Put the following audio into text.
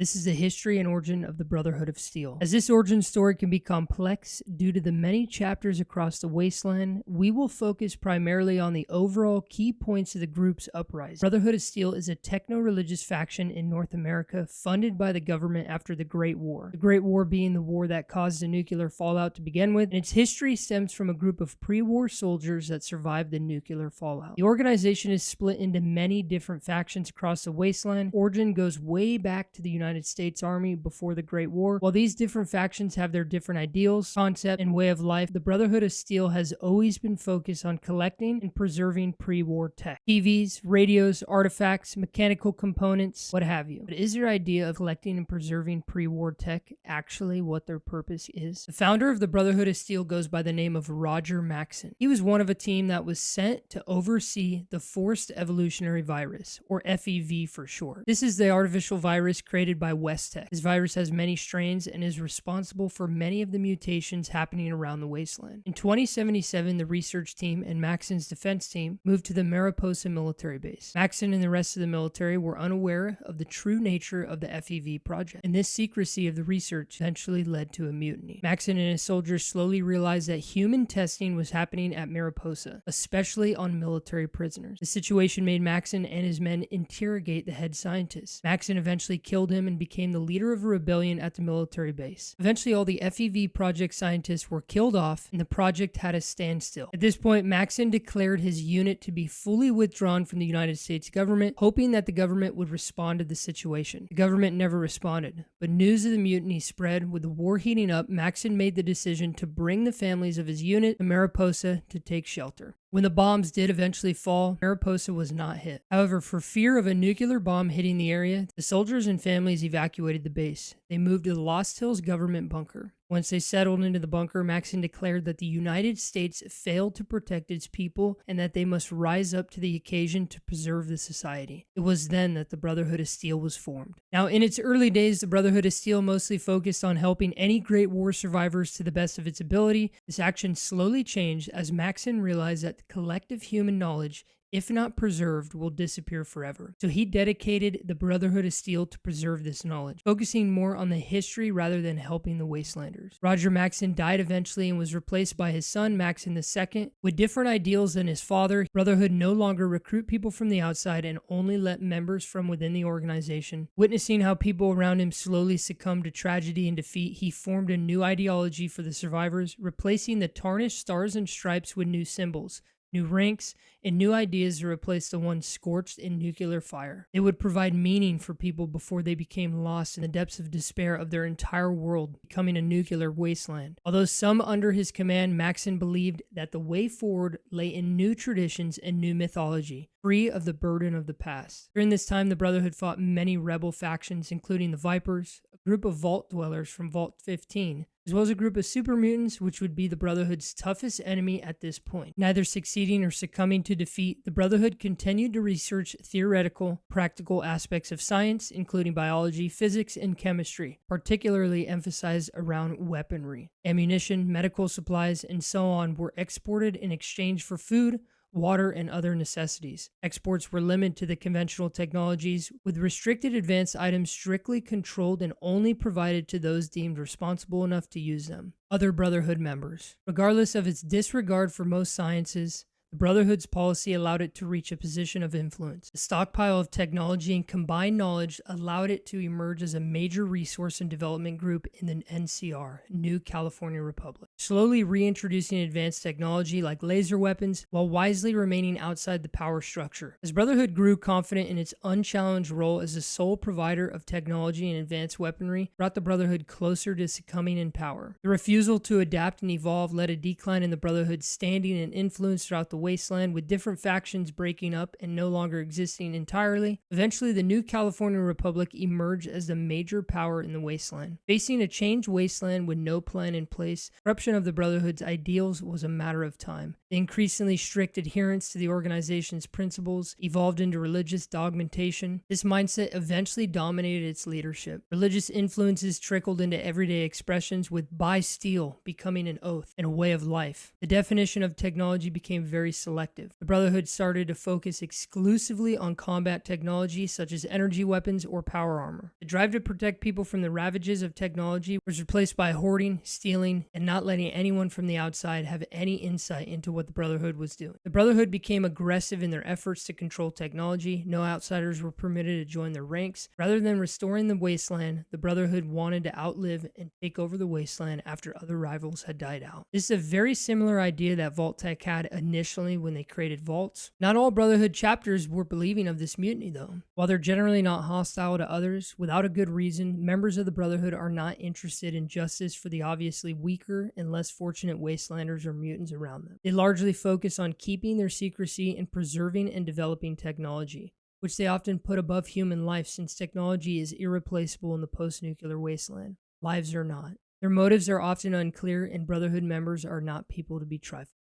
This is the history and origin of the Brotherhood of Steel. As this origin story can be complex due to the many chapters across the wasteland, we will focus primarily on the overall key points of the group's uprising. Brotherhood of Steel is a techno-religious faction in North America funded by the government after the Great War. The Great War being the war that caused the nuclear fallout to begin with, and its history stems from a group of pre-war soldiers that survived the nuclear fallout. The organization is split into many different factions across the wasteland. Origin goes way back to the United States Army before the Great War. While these different factions have their different ideals, concept, and way of life, the Brotherhood of Steel has always been focused on collecting and preserving pre-war tech. TVs, radios, artifacts, mechanical components, what have you. But is their idea of collecting and preserving pre-war tech actually what their purpose is? The founder of the Brotherhood of Steel goes by the name of Roger Maxson. He was one of a team that was sent to oversee the Forced Evolutionary Virus, or FEV for short. This is the artificial virus created by Westech. This virus has many strains and is responsible for many of the mutations happening around the wasteland. In 2077, the research team and Maxson's defense team moved to the Mariposa military base. Maxson and the rest of the military were unaware of the true nature of the FEV project, and this secrecy of the research eventually led to a mutiny. Maxson and his soldiers slowly realized that human testing was happening at Mariposa, especially on military prisoners. The situation made Maxson and his men interrogate the head scientist. Maxson eventually killed him and became the leader of a rebellion at the military base. Eventually, all the FEV project scientists were killed off, and the project had a standstill. At this point, Maxson declared his unit to be fully withdrawn from the United States government, hoping that the government would respond to the situation. The government never responded, but news of the mutiny spread. With the war heating up, Maxson made the decision to bring the families of his unit to Mariposa to take shelter. When the bombs did eventually fall, Mariposa was not hit. However, for fear of a nuclear bomb hitting the area, the soldiers and families evacuated the base. They moved to the Lost Hills government bunker. Once they settled into the bunker, Maxson declared that the United States failed to protect its people and that they must rise up to the occasion to preserve the society. It was then that the Brotherhood of Steel was formed. Now, in its early days, the Brotherhood of Steel mostly focused on helping any Great War survivors to the best of its ability. This action slowly changed as Maxson realized that the collective human knowledge, if not preserved, will disappear forever. So he dedicated the Brotherhood of Steel to preserve this knowledge, focusing more on the history rather than helping the Wastelanders. Roger Maxson died eventually and was replaced by his son, Maxson II. With different ideals than his father, Brotherhood no longer recruit people from the outside and only let members from within the organization. Witnessing how people around him slowly succumbed to tragedy and defeat, he formed a new ideology for the survivors, replacing the tarnished stars and stripes with new symbols, new ranks, and new ideas to replace the ones scorched in nuclear fire. They would provide meaning for people before they became lost in the depths of despair of their entire world, becoming a nuclear wasteland. Although some under his command, Maxson believed that the way forward lay in new traditions and new mythology, free of the burden of the past. During this time, the Brotherhood fought many rebel factions, including the Vipers, a group of Vault Dwellers from Vault 15, as well as a group of super mutants, which would be the Brotherhood's toughest enemy at this point. Neither succeeding or succumbing to defeat, the Brotherhood continued to research theoretical, practical aspects of science, including biology, physics, and chemistry, particularly emphasized around weaponry. Ammunition, medical supplies, and so on were exported in exchange for food, water, and other necessities. Exports were limited to the conventional technologies, with restricted advanced items strictly controlled and only provided to those deemed responsible enough to use them. Other Brotherhood members. Regardless of its disregard for most sciences, the Brotherhood's policy allowed it to reach a position of influence. The stockpile of technology and combined knowledge allowed it to emerge as a major resource and development group in the NCR, New California Republic, slowly reintroducing advanced technology like laser weapons while wisely remaining outside the power structure. As Brotherhood grew confident in its unchallenged role as the sole provider of technology and advanced weaponry, brought the Brotherhood closer to succumbing in power. The refusal to adapt and evolve led a decline in the Brotherhood's standing and influence throughout the wasteland, with different factions breaking up and no longer existing entirely. Eventually, the New California Republic emerged as the major power in the wasteland. Facing a changed wasteland with no plan in place, corruption of the Brotherhood's ideals was a matter of time. The increasingly strict adherence to the organization's principles evolved into religious dogmatism. This mindset eventually dominated its leadership. Religious influences trickled into everyday expressions, with "buy steel" becoming an oath and a way of life. The definition of technology became very very selective. The Brotherhood started to focus exclusively on combat technology such as energy weapons or power armor. The drive to protect people from the ravages of technology was replaced by hoarding, stealing, and not letting anyone from the outside have any insight into what the Brotherhood was doing. The Brotherhood became aggressive in their efforts to control technology. No outsiders were permitted to join their ranks. Rather than restoring the wasteland, the Brotherhood wanted to outlive and take over the wasteland after other rivals had died out. This is a very similar idea that Vault-Tec had initially when they created vaults. Not all Brotherhood chapters were believing of this mutiny though. While they're generally not hostile to others, without a good reason, members of the Brotherhood are not interested in justice for the obviously weaker and less fortunate wastelanders or mutants around them. They largely focus on keeping their secrecy and preserving and developing technology, which they often put above human life since technology is irreplaceable in the post-nuclear wasteland. Lives are not. Their motives are often unclear, and Brotherhood members are not people to be trifled